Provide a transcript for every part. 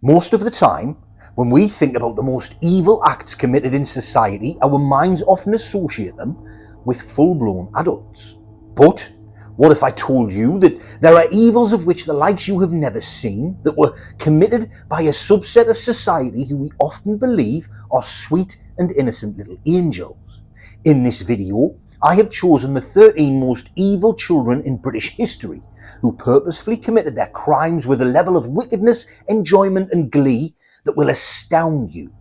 Most of the time, when we think about the most evil acts committed in society, our minds often associate them with full-blown adults. But what if I told you that there are evils of which the likes you have never seen, that were committed by a subset of society who we often believe are sweet and innocent little angels? In this video, I have chosen the 13 most evil children in British history who purposefully committed their crimes with a level of wickedness, enjoyment and glee that will astound you.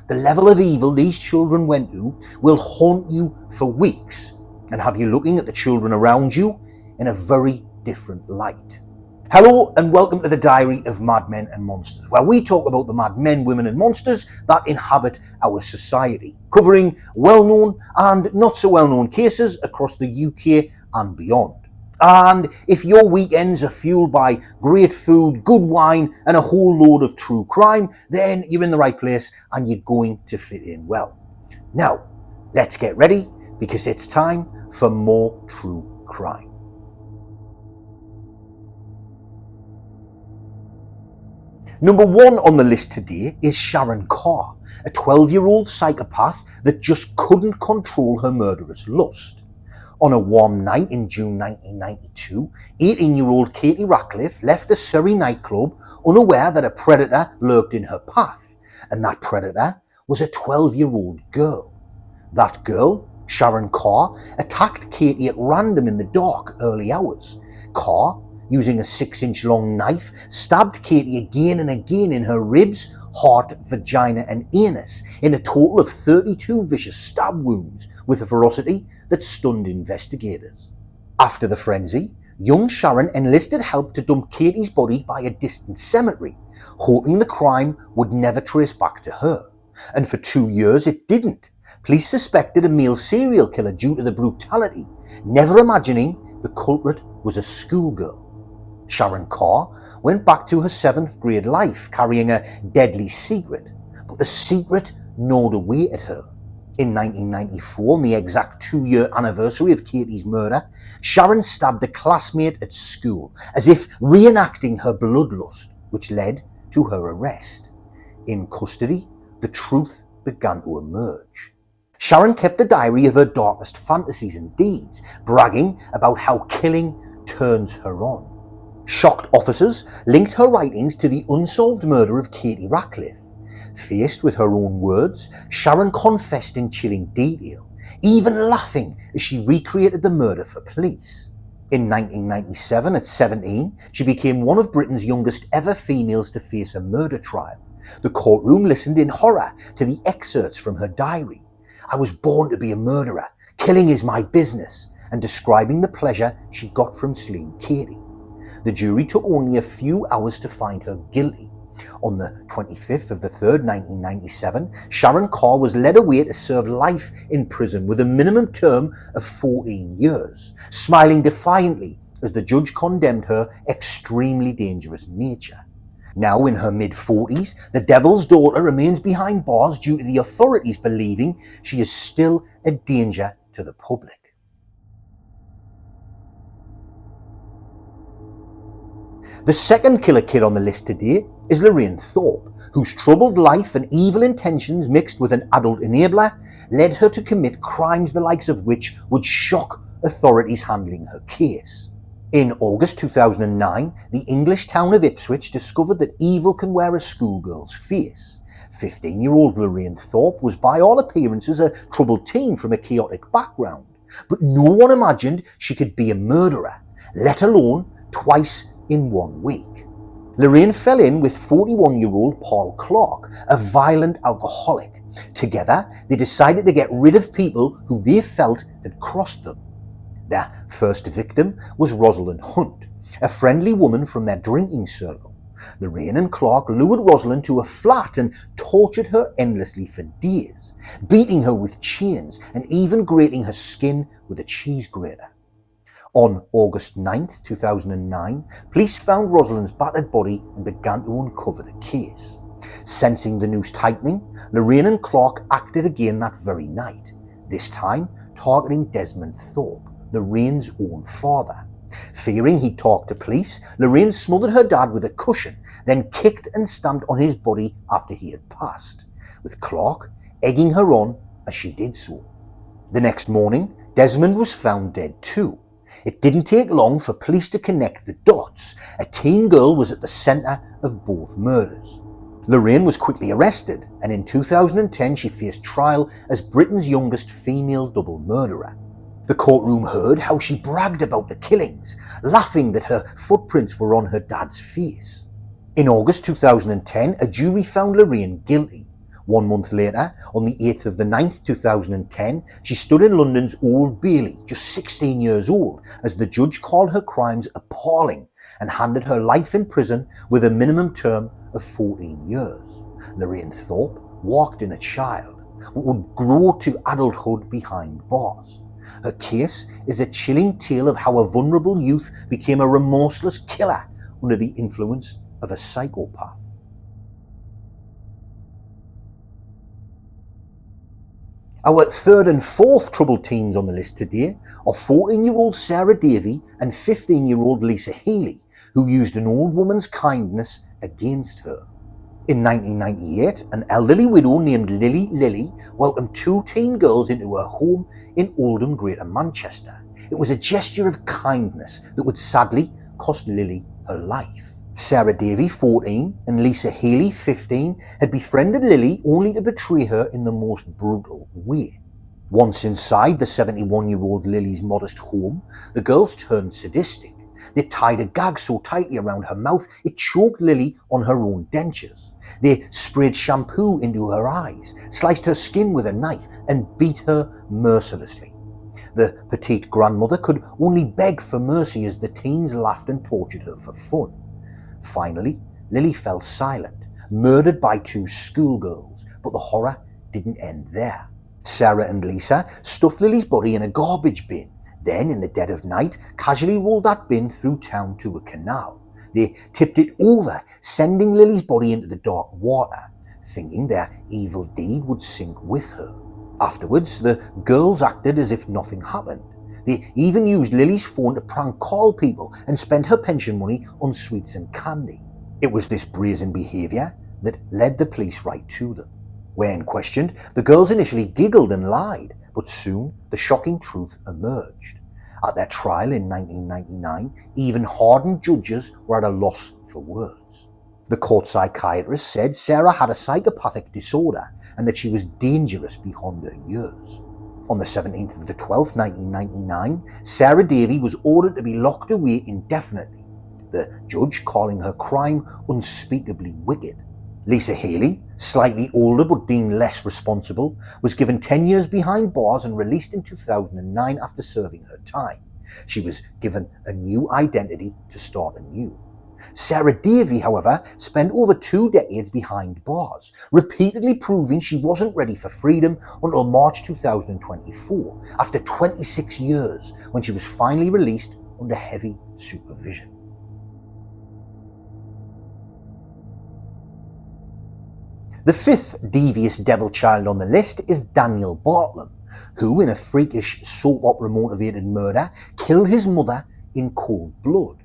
The level of evil these children went to will haunt you for weeks and have you looking at the children around you in a very different light. Hello and welcome to the Diary of Madmen and Monsters, where we talk about the mad men, women and monsters that inhabit our society, covering well-known and not so well-known cases across the UK and beyond. And if your weekends are fueled by great food, good wine and a whole load of true crime, then you're in the right place and you're going to fit in well. Now, let's get ready because it's time for more true crime. Number one on the list today is Sharon Carr, a 12-year-old psychopath that just couldn't control her murderous lust. On a warm night in June 1992, 18-year-old Katie Ratcliffe left a Surrey nightclub unaware that a predator lurked in her path, and that predator was a 12-year-old girl. That girl, Sharon Carr, attacked Katie at random in the dark early hours. Carr, using a 6-inch long knife, stabbed Katie again and again in her ribs, heart, vagina and anus in a total of 32 vicious stab wounds with a ferocity that stunned investigators. After the frenzy, young Sharon enlisted help to dump Katie's body by a distant cemetery, hoping the crime would never trace back to her. And for 2 years it didn't. Police suspected a male serial killer due to the brutality, never imagining the culprit was a schoolgirl. Sharon Carr went back to her 7th grade life carrying a deadly secret, but the secret gnawed away at her. In 1994, on the exact 2-year anniversary of Katie's murder, Sharon stabbed a classmate at school as if reenacting her bloodlust, which led to her arrest. In custody, the truth began to emerge. Sharon kept a diary of her darkest fantasies and deeds, bragging about how killing turns her on. Shocked officers linked her writings to the unsolved murder of Katie Ratcliffe. Faced with her own words, Sharon confessed in chilling detail, even laughing as she recreated the murder for police. In 1997, at 17, she became one of Britain's youngest ever females to face a murder trial. The courtroom listened in horror to the excerpts from her diary. "I was born to be a murderer. Killing is my business," and describing the pleasure she got from slaying Katie. The jury took only a few hours to find her guilty. On the 25th of the 3rd, 1997, Sharon Carr was led away to serve life in prison with a minimum term of 14 years, smiling defiantly as the judge condemned her extremely dangerous nature. Now in her mid-40s, the devil's daughter remains behind bars due to the authorities believing she is still a danger to the public. The second killer kid on the list today is Lorraine Thorp, whose troubled life and evil intentions mixed with an adult enabler led her to commit crimes the likes of which would shock authorities handling her case. In August 2009, the English town of Ipswich discovered that evil can wear a schoolgirl's face. 15-year-old Lorraine Thorp was by all appearances a troubled teen from a chaotic background, but no one imagined she could be a murderer, let alone twice in 1 week. Lorraine fell in with 41-year-old Paul Clark, a violent alcoholic. Together, they decided to get rid of people who they felt had crossed them. Their first victim was Rosalind Hunt, a friendly woman from their drinking circle. Lorraine and Clark lured Rosalind to a flat and tortured her endlessly for days, beating her with chains and even grating her skin with a cheese grater. On August 9, 2009, police found Rosalind's battered body and began to uncover the case. Sensing the noose tightening, Lorraine and Clark acted again that very night, this time targeting Desmond Thorpe, Lorraine's own father. Fearing he'd talk to police, Lorraine smothered her dad with a cushion, then kicked and stamped on his body after he had passed, with Clark egging her on as she did so. The next morning, Desmond was found dead too. It didn't take long for police to connect the dots. A teen girl was at the centre of both murders. Lorraine was quickly arrested, and in 2010 she faced trial as Britain's youngest female double murderer. The courtroom heard how she bragged about the killings, laughing that her footprints were on her dad's face. In August 2010, a jury found Lorraine guilty. 1 month later, on the 8th of the 9th, 2010, she stood in London's Old Bailey, just 16 years old, as the judge called her crimes appalling and handed her life in prison with a minimum term of 14 years. Lorraine Thorp walked in a child, but would grow to adulthood behind bars. Her case is a chilling tale of how a vulnerable youth became a remorseless killer under the influence of a psychopath. Our third and fourth troubled teens on the list today are 14-year-old Sarah Davyy and 15-year-old Lisa Healey, who used an old woman's kindness against her. In 1998, an elderly widow named Lily welcomed 2 teen girls into her home in Oldham, Greater Manchester. It was a gesture of kindness that would sadly cost Lily her life. Sarah Davyy, 14, and Lisa Healey, 15, had befriended Lily only to betray her in the most brutal way. Once inside the 71-year-old Lily's modest home, the girls turned sadistic. They tied a gag so tightly around her mouth it choked Lily on her own dentures. They sprayed shampoo into her eyes, sliced her skin with a knife, and beat her mercilessly. The petite grandmother could only beg for mercy as the teens laughed and tortured her for fun. Finally, Lily fell silent, murdered by 2 schoolgirls, but the horror didn't end there. Sarah and Lisa stuffed Lily's body in a garbage bin, then in the dead of night casually rolled that bin through town to a canal. They tipped it over, sending Lily's body into the dark water, thinking their evil deed would sink with her. Afterwards, the girls acted as if nothing happened. They even used Lily's phone to prank call people and spend her pension money on sweets and candy. It was this brazen behaviour that led the police right to them. When questioned, the girls initially giggled and lied, but soon the shocking truth emerged. At their trial in 1999, even hardened judges were at a loss for words. The court psychiatrist said Sarah had a psychopathic disorder and that she was dangerous beyond her years. On the 17th of the 12th, 1999, Sarah Davyy was ordered to be locked away indefinitely, the judge calling her crime unspeakably wicked. Lisa Healey, slightly older but deemed less responsible, was given 10 years behind bars and released in 2009 after serving her time. She was given a new identity to start anew. Sarah Davyy, however, spent over 2 decades behind bars, repeatedly proving she wasn't ready for freedom until March 2024, after 26 years, when she was finally released under heavy supervision. The 5th devious devil child on the list is Daniel Bartlam, who, in a freakish soap opera motivated murder, killed his mother in cold blood.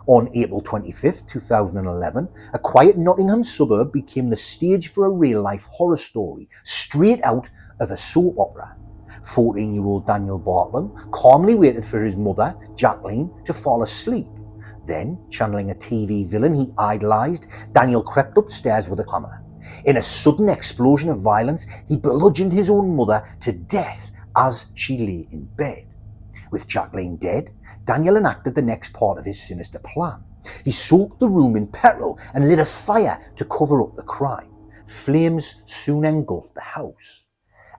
On April 25th, 2011, a quiet Nottingham suburb became the stage for a real-life horror story, straight out of a soap opera. 14-year-old Daniel Bartlam calmly waited for his mother, Jacqueline, to fall asleep. Then, channeling a TV villain he idolised, Daniel crept upstairs with a hammer. In a sudden explosion of violence, he bludgeoned his own mother to death as she lay in bed. With Jacqueline dead, Daniel enacted the next part of his sinister plan. He soaked the room in petrol and lit a fire to cover up the crime. Flames soon engulfed the house.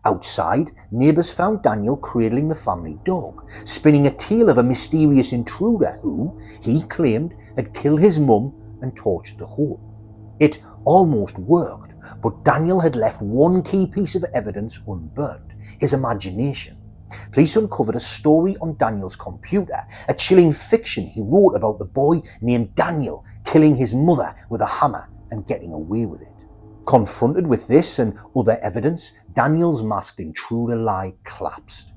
Outside, neighbours found Daniel cradling the family dog, spinning a tale of a mysterious intruder who, he claimed, had killed his mum and torched the home. It almost worked, but Daniel had left one key piece of evidence unburnt: his imagination. Police uncovered a story on Daniel's computer, a chilling fiction he wrote about the boy named Daniel killing his mother with a hammer and getting away with it. Confronted with this and other evidence, Daniel's masked intruder lie collapsed.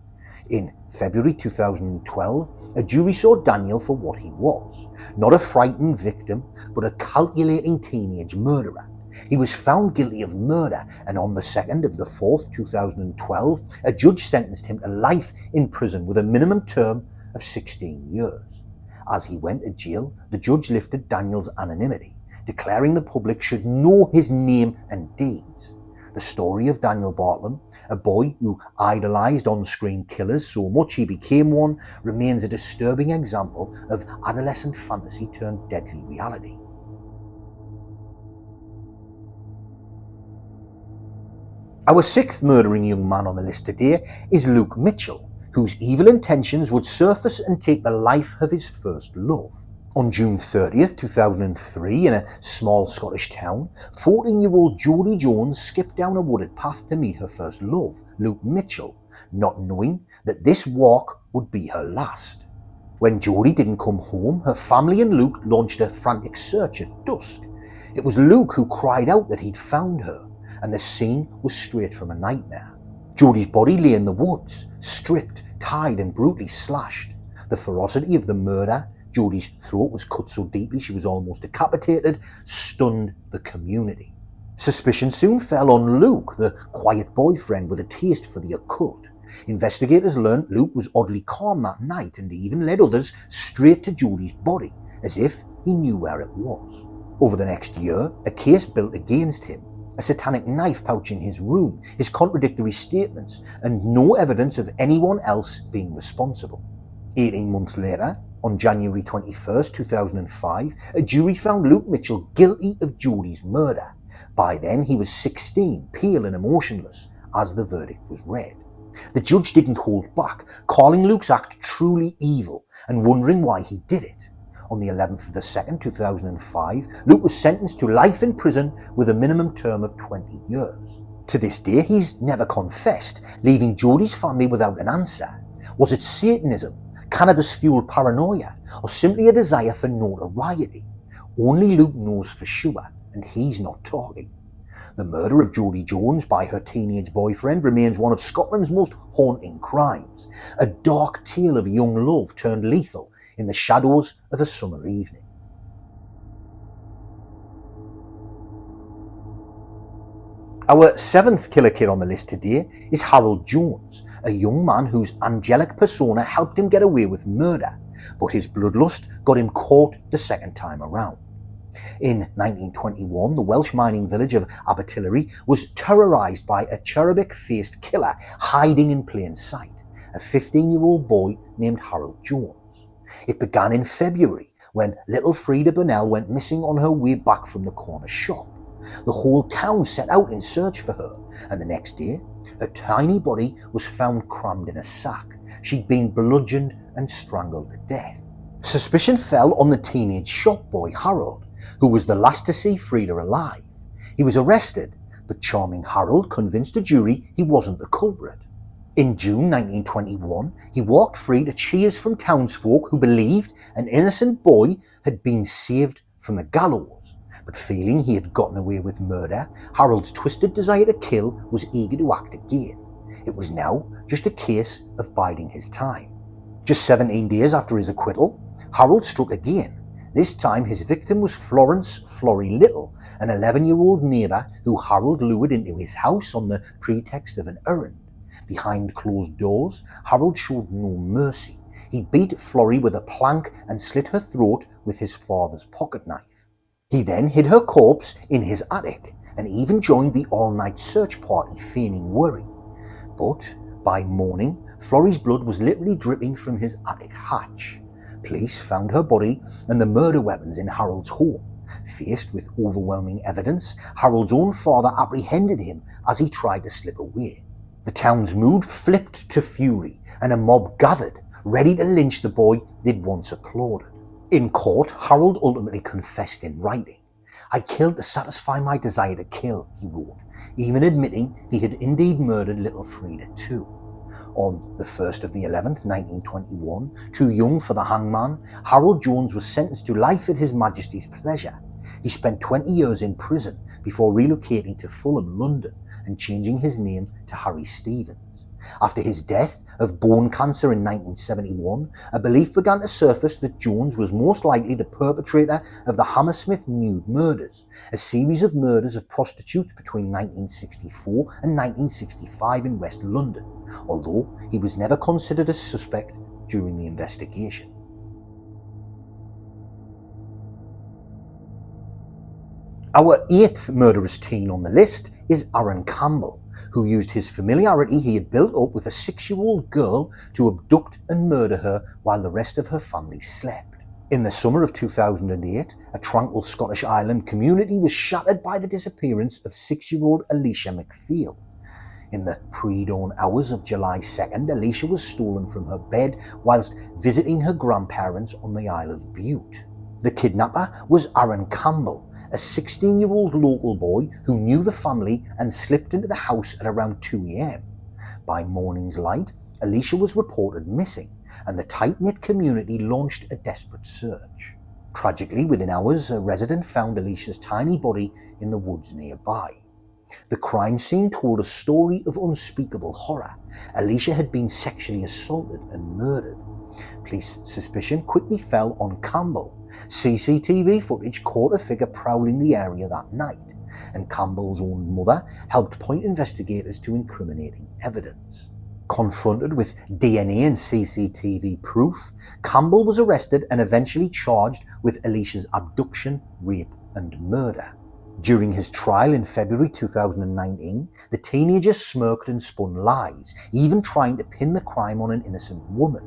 In February 2012, a jury saw Daniel for what he was, not a frightened victim, but a calculating teenage murderer. He was found guilty of murder, and on the 2nd of the 4th, 2012, a judge sentenced him to life in prison with a minimum term of 16 years. As he went to jail, the judge lifted Daniel's anonymity, declaring the public should know his name and deeds. The story of Daniel Bartlam, a boy who idolised on-screen killers so much he became one, remains a disturbing example of adolescent fantasy turned deadly reality. Our 6th murdering young man on the list today is Luke Mitchell, whose evil intentions would surface and take the life of his first love. On June 30th, 2003, in a small Scottish town, 14-year-old Jodie Jones skipped down a wooded path to meet her first love, Luke Mitchell, not knowing that this walk would be her last. When Jodie didn't come home, her family and Luke launched a frantic search at dusk. It was Luke who cried out that he'd found her, and the scene was straight from a nightmare. Jodie's body lay in the woods, stripped, tied and brutally slashed. The ferocity of the murder, Jodie's throat was cut so deeply she was almost decapitated, stunned the community. Suspicion soon fell on Luke, the quiet boyfriend with a taste for the occult. Investigators learned Luke was oddly calm that night and even led others straight to Jodie's body, as if he knew where it was. Over the next year, a case built against him. A satanic knife pouch in his room, his contradictory statements, and no evidence of anyone else being responsible. 18 months later, on January 21st, 2005, a jury found Luke Mitchell guilty of Jodie's murder. By then, he was 16, pale and emotionless, as the verdict was read. The judge didn't hold back, calling Luke's act truly evil and wondering why he did it. On the 11th of the 2nd, 2005, Luke was sentenced to life in prison with a minimum term of 20 years. To this day, he's never confessed, leaving Jodie's family without an answer. Was it Satanism, cannabis-fueled paranoia, or simply a desire for notoriety? Only Luke knows for sure, and he's not talking. The murder of Jodie Jones by her teenage boyfriend remains one of Scotland's most haunting crimes, a dark tale of young love turned lethal in the shadows of a summer evening. Our 7th killer kid on the list today is Harold Jones, a young man whose angelic persona helped him get away with murder, but his bloodlust got him caught the second time around. In 1921, the Welsh mining village of Abertillery was terrorised by a cherubic-faced killer hiding in plain sight, a 15-year-old boy named Harold Jones. It began in February, when little Frida Burnell went missing on her way back from the corner shop. The whole town set out in search for her, and the next day, her tiny body was found crammed in a sack. She'd been bludgeoned and strangled to death. Suspicion fell on the teenage shop boy Harold, who was the last to see Frida alive. He was arrested, but charming Harold convinced a jury he wasn't the culprit. In June 1921, he walked free to cheers from townsfolk who believed an innocent boy had been saved from the gallows. But feeling he had gotten away with murder, Harold's twisted desire to kill was eager to act again. It was now just a case of biding his time. Just 17 days after his acquittal, Harold struck again. This time his victim was Florence "Florrie" Little, an 11-year-old neighbour who Harold lured into his house on the pretext of an errand. Behind closed doors, Harold showed no mercy. He beat Florrie with a plank and slit her throat with his father's pocket knife. He then hid her corpse in his attic and even joined the all-night search party, feigning worry. But by morning, Florrie's blood was literally dripping from his attic hatch. Police found her body and the murder weapons in Harold's home. Faced with overwhelming evidence, Harold's own father apprehended him as he tried to slip away. The town's mood flipped to fury, and a mob gathered, ready to lynch the boy they'd once applauded. In court, Harold ultimately confessed in writing. "I killed to satisfy my desire to kill," he wrote, even admitting he had indeed murdered little Frida too. On the 1st of the 11th, 1921, too young for the hangman, Harold Jones was sentenced to life at His Majesty's pleasure. He spent 20 years in prison before relocating to Fulham, London, and changing his name to Harry Stevens. After his death of bone cancer in 1971, a belief began to surface that Jones was most likely the perpetrator of the Hammersmith Nude murders, a series of murders of prostitutes between 1964 and 1965 in West London, although he was never considered a suspect during the investigation. Our 8th murderous teen on the list is Aaron Campbell, who used his familiarity he had built up with a 6-year-old girl to abduct and murder her while the rest of her family slept. In the summer of 2008, a tranquil Scottish island community was shattered by the disappearance of 6-year-old Alicia McPhail. In the pre-dawn hours of July 2nd, Alicia was stolen from her bed whilst visiting her grandparents on the Isle of Bute. The kidnapper was Aaron Campbell, a 16-year-old local boy who knew the family and slipped into the house at around 2 a.m. By morning's light, Alicia was reported missing, and the tight-knit community launched a desperate search. Tragically, within hours, a resident found Alicia's tiny body in the woods nearby. The crime scene told a story of unspeakable horror. Alicia had been sexually assaulted and murdered. Police suspicion quickly fell on Campbell. CCTV footage caught a figure prowling the area that night, and Campbell's own mother helped point investigators to incriminating evidence. Confronted with DNA and CCTV proof, Campbell was arrested and eventually charged with Alicia's abduction, rape, and murder. During his trial in February 2019, the teenager smirked and spun lies, even trying to pin the crime on an innocent woman.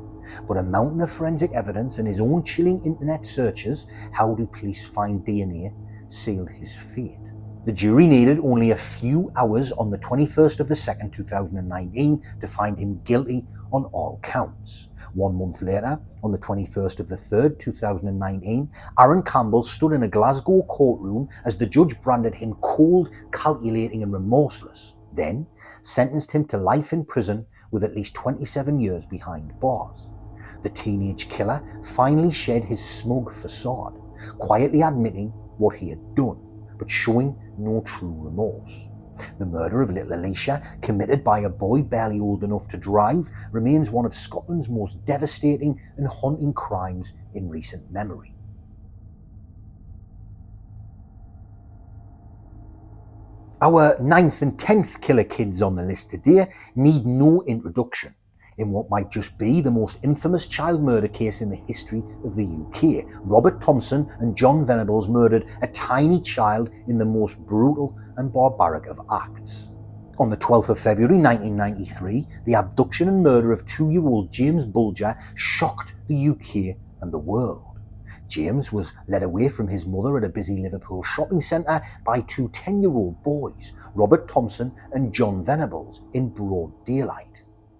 But a mountain of forensic evidence and his own chilling internet searches, "How do police find DNA?" sealed his fate. The jury needed only a few hours on the 21st of the 2nd, 2019 to find him guilty on all counts. 1 month later, on the 21st of the 3rd, 2019, Aaron Campbell stood in a Glasgow courtroom as the judge branded him cold, calculating and remorseless, then sentenced him to life in prison with at least 27 years behind bars. The teenage killer finally shed his smug facade, quietly admitting what he had done, but showing no true remorse. The murder of little Alicia, committed by a boy barely old enough to drive, remains one of Scotland's most devastating and haunting crimes in recent memory. Our 9th and 10th killer kids on the list today need no introduction in what might just be the most infamous child murder case in the history of the UK. Robert Thompson and John Venables murdered a tiny child in the most brutal and barbaric of acts. On the 12th of February 1993, the abduction and murder of 2-year-old James Bulger shocked the UK and the world. James was led away from his mother at a busy Liverpool shopping centre by 2 10-year-old boys, Robert Thompson and John Venables, in broad daylight.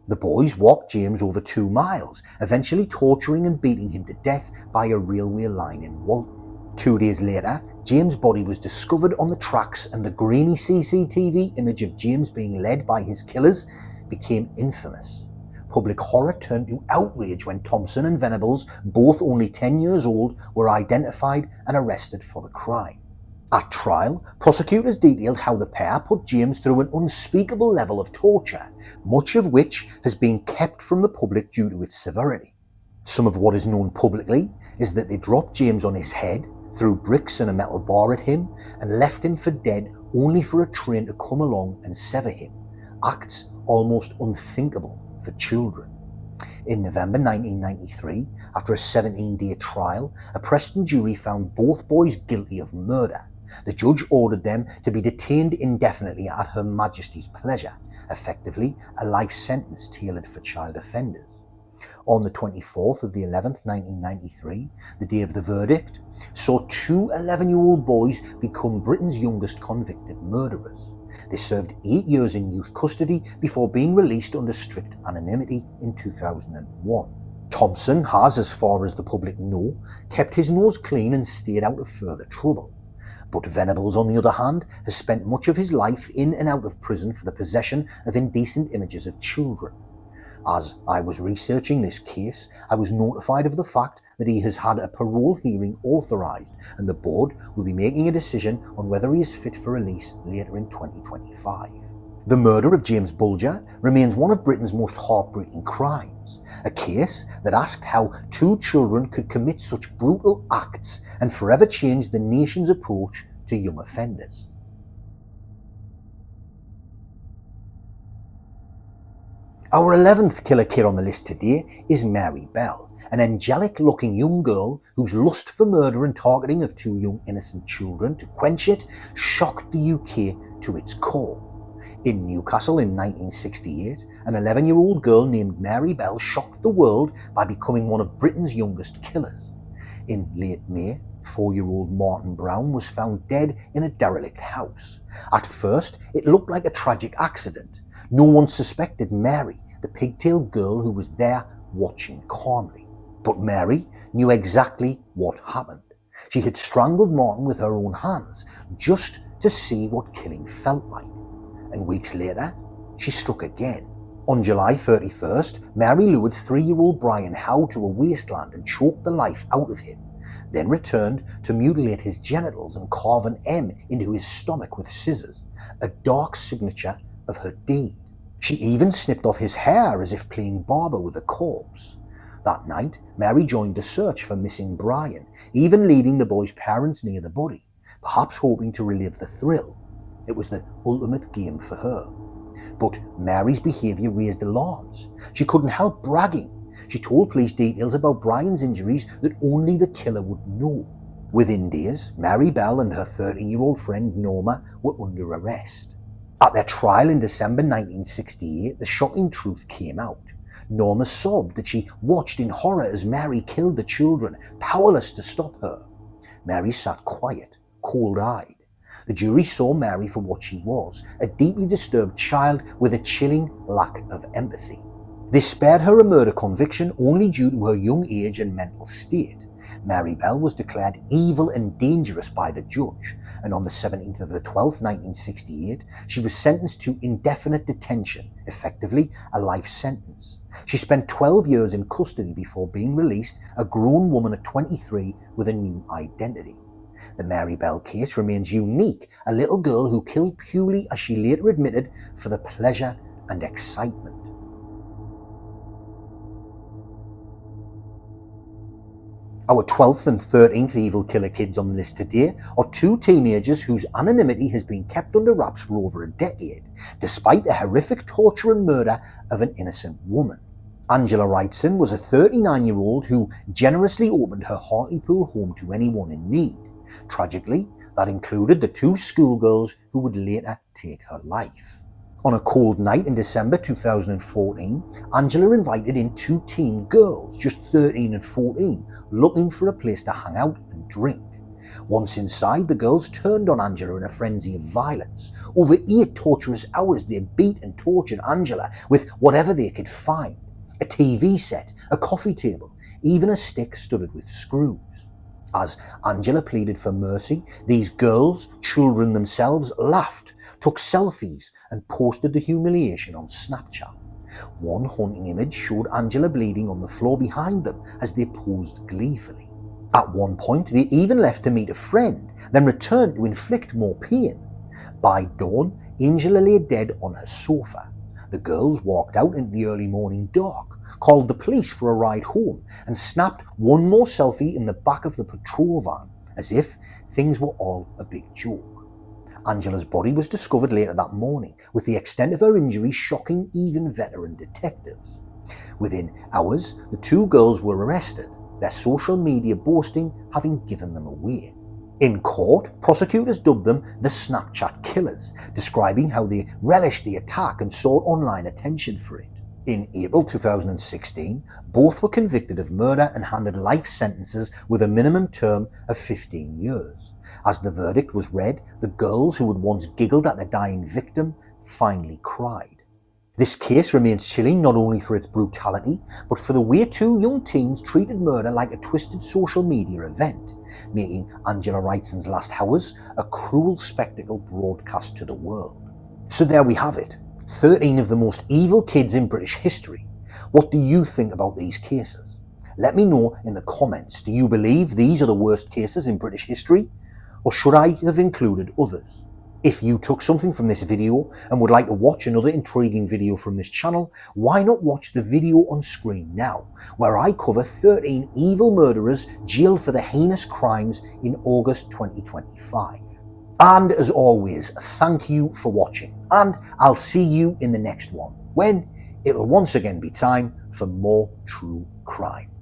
The boys walked James over 2 miles, eventually torturing and beating him to death by a railway line in Walton. 2 days later, James' body was discovered on the tracks, and the grainy CCTV image of James being led by his killers became infamous. Public horror turned to outrage when Thompson and Venables, both only 10 years old, were identified and arrested for the crime. At trial, prosecutors detailed how the pair put James through an unspeakable level of torture, much of which has been kept from the public due to its severity. Some of what is known publicly is that they dropped James on his head, threw bricks and a metal bar at him, and left him for dead only for a train to come along and sever him. Acts almost unthinkable for children. In November 1993, after a 17-day trial, a Preston jury found both boys guilty of murder. The judge ordered them to be detained indefinitely at Her Majesty's pleasure, effectively a life sentence tailored for child offenders. On the 24th of the 11th, 1993, the day of the verdict, saw 2 11-year-old boys become Britain's youngest convicted murderers. They served 8 years in youth custody before being released under strict anonymity in 2001. Thompson has, as far as the public know, kept his nose clean and stayed out of further trouble. But Venables, on the other hand, has spent much of his life in and out of prison for the possession of indecent images of children. As I was researching this case, I was notified of the fact that he has had a parole hearing authorised, and the board will be making a decision on whether he is fit for release later in 2025. The murder of James Bulger remains one of Britain's most heartbreaking crimes, a case that asked how two children could commit such brutal acts and forever change the nation's approach to young offenders. Our 11th killer kid on the list today is Mary Bell, an angelic-looking young girl whose lust for murder and targeting of two young innocent children to quench it shocked the UK to its core. In Newcastle in 1968, an 11-year-old girl named Mary Bell shocked the world by becoming one of Britain's youngest killers. In late May, 4-year-old Martin Brown was found dead in a derelict house. At first, it looked like a tragic accident. No one suspected Mary, the pigtailed girl who was there watching calmly. But Mary knew exactly what happened. She had strangled Martin with her own hands, just to see what killing felt like. And weeks later, she struck again. On July 31st, Mary lured 3-year-old Brian Howe to a wasteland and choked the life out of him, then returned to mutilate his genitals and carve an M into his stomach with scissors, a dark signature of her deed. She even snipped off his hair as if playing barber with a corpse. That night, Mary joined a search for missing Brian, even leading the boy's parents near the body, perhaps hoping to relive the thrill. It was the ultimate game for her. But Mary's behaviour raised alarms. She couldn't help bragging. She told police details about Brian's injuries that only the killer would know. Within days, Mary Bell and her 13-year-old friend Norma were under arrest. At their trial in December 1968, the shocking truth came out. Norma sobbed that she watched in horror as Mary killed the children, powerless to stop her. Mary sat quiet, cold-eyed. The jury saw Mary for what she was, a deeply disturbed child with a chilling lack of empathy. They spared her a murder conviction only due to her young age and mental state. Mary Bell was declared evil and dangerous by the judge, and on the 17th of the 12th, 1968, she was sentenced to indefinite detention, effectively a life sentence. She spent 12 years in custody before being released, a grown woman at 23 with a new identity. The Mary Bell case remains unique, a little girl who killed purely, as she later admitted, for the pleasure and excitement. Our 12th and 13th evil killer kids on the list today are two teenagers whose anonymity has been kept under wraps for over a decade, despite the horrific torture and murder of an innocent woman. Angela Wrightson was a 39-year-old who generously opened her Hartlepool home to anyone in need. Tragically, that included the two schoolgirls who would later take her life. On a cold night in December 2014, Angela invited in two teen girls, just 13 and 14, looking for a place to hang out and drink. Once inside, the girls turned on Angela in a frenzy of violence. Over 8 torturous hours, they beat and tortured Angela with whatever they could find. A TV set, a coffee table, even a stick studded with screws. As Angela pleaded for mercy, these girls, children themselves, laughed, took selfies and posted the humiliation on Snapchat. One haunting image showed Angela bleeding on the floor behind them as they posed gleefully. At one point, they even left to meet a friend, then returned to inflict more pain. By dawn, Angela lay dead on her sofa. The girls walked out into the early morning dark, called the police for a ride home, and snapped one more selfie in the back of the patrol van, as if things were all a big joke. Angela's body was discovered later that morning, with the extent of her injuries shocking even veteran detectives. Within hours, the two girls were arrested, their social media boasting having given them away. In court, prosecutors dubbed them the Snapchat killers, describing how they relished the attack and sought online attention for it. In April 2016, both were convicted of murder and handed life sentences with a minimum term of 15 years. As the verdict was read, the girls who had once giggled at their dying victim finally cried. This case remains chilling not only for its brutality, but for the way two young teens treated murder like a twisted social media event, making Angela Wrightson's last hours a cruel spectacle broadcast to the world. So there we have it, 13 of the most evil kids in British history. What do you think about these cases? Let me know in the comments. Do you believe these are the worst cases in British history? Or should I have included others? If you took something from this video and would like to watch another intriguing video from this channel, why not watch the video on screen now, where I cover 13 evil murderers jailed for the heinous crimes in August 2025. And as always, thank you for watching, and I'll see you in the next one, when it'll once again be time for more true crime.